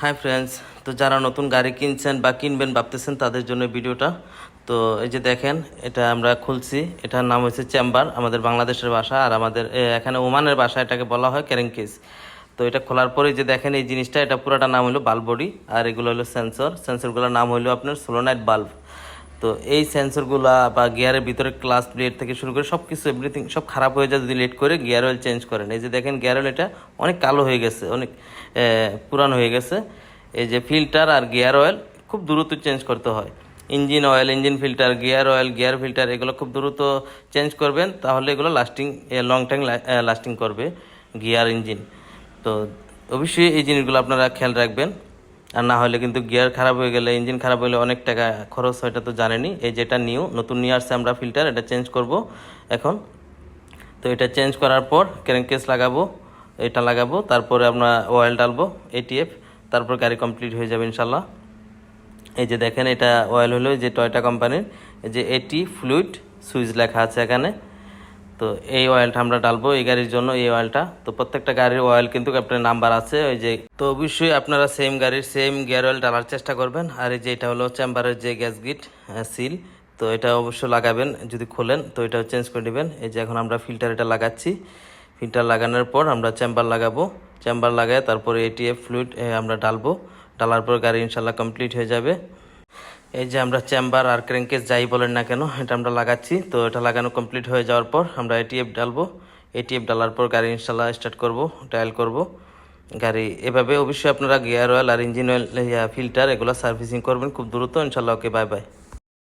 Hi friends, তো যারা নতুন গাড়ি কিনছেন বা কিনবেন ভাবতেছেন তাদের জন্য ভিডিওটা। তো এই যে দেখেন, এটা আমরা খুলছি। এটার নাম হচ্ছে চেম্বার, আমাদের বাংলাদেশের ভাষা, আর আমাদের এখানে ওমানের ভাষা এটাকে বলা হয় ক্যারেঙ্কেস। তো এটা খোলার পরে যে দেখেন এই জিনিসটা, এটা পুরোটা নাম হলো বাল্ব বডি, আর এগুলো হলো সেন্সরগুলোর নাম হলো আপনার সোলোনাইট বাল্ব। তো এই সেন্সরগুলা বা গিয়ারের ভিতরে ক্লাস প্লেট থেকে শুরু করে সব কিছু এভরিথিং সব খারাপ হয়ে যায় যদি লেট করে গিয়ার অয়েল চেঞ্জ করেন। এই যে দেখেন গিয়ার অয়েল এটা অনেক কালো হয়ে গেছে, অনেক পুরানো হয়ে গেছে। এই যে ফিল্টার আর গিয়ার অয়েল খুব দ্রুত চেঞ্জ করতে হয়। Engine oil, engine filter, gear oil, gear filter, এগুলো খুব দ্রুত চেঞ্জ করবেন, তাহলে এগুলো লং টাইম লাস্টিং করবে গিয়ার ইঞ্জিন। তো অবশ্যই এই জিনিসগুলো আপনারা খেয়াল রাখবেন, আর না হলে কিন্তু গিয়ার খারাপ হয়ে গেলে, ইঞ্জিন খারাপ হলে অনেক টাকা খরচ হয়, এটা তো জানেনই। এই যেটা নতুন নিয়ে আসছে আমরা ফিল্টার, এটা চেঞ্জ করব এখন। তো এটা চেঞ্জ করার পর ক্র্যাঙ্ককেস লাগাবো, এটা লাগাবো, তারপরে আমরা অয়েল ডালবো এটিএফ, তারপর গাড়ি কমপ্লিট হয়ে যাবে ইনশাল্লাহ। এই যে দেখেন, এটা অয়েল হলো যে টয়োটা কোম্পানির, এই যে এটি ফ্লুইড সুইচ লেখা আছে এখানে। তো এই অয়েলটা আমরা ডালবো এই গাড়ির জন্য, এই অয়েলটা। তো প্রত্যেকটা গাড়ির অয়েল কিন্তু আপনার নাম্বার আছে ওই যে। তো অবশ্যই আপনারা সেম গাড়ির সেম গিয়ার অয়েল ডালার চেষ্টা করবেন। আর এই যে এটা হলো চেম্বারের যে গ্যাস গিট সিল, তো এটা অবশ্যই লাগাবেন যদি খোলেন, তো এটা চেঞ্জ করে নেবেন। এই যে এখন আমরা ফিল্টার এটা লাগাচ্ছি, ফিল্টার লাগানোর পর আমরা চেম্বার লাগাবো, চেম্বার লাগায় তারপরে এটিএফ ফ্লুইড আমরা ডালবো, ডালার পর গাড়ি ইনশাল্লাহ কমপ্লিট হয়ে যাবে। এই যে আমরা চেম্বার আর ক্র্যাঙ্কেস যাই বলেন না কেন, এটা আমরা লাগাচ্ছি। তো এটা লাগানো কমপ্লিট হয়ে যাওয়ার পর আমরা এটিএফ ডালবো, এটিএফ ডালার পর গাড়ি ইনশাল্লাহ স্টার্ট করব, ট্রায়াল করব গাড়ি। এভাবে অবশ্যই আপনারা গিয়ার অয়েল আর ইঞ্জিন অয়েল ফিল্টার এগুলো সার্ভিসিং করবেন খুব দ্রুত ইনশাল্লাহ। ওকে, বাই বাই।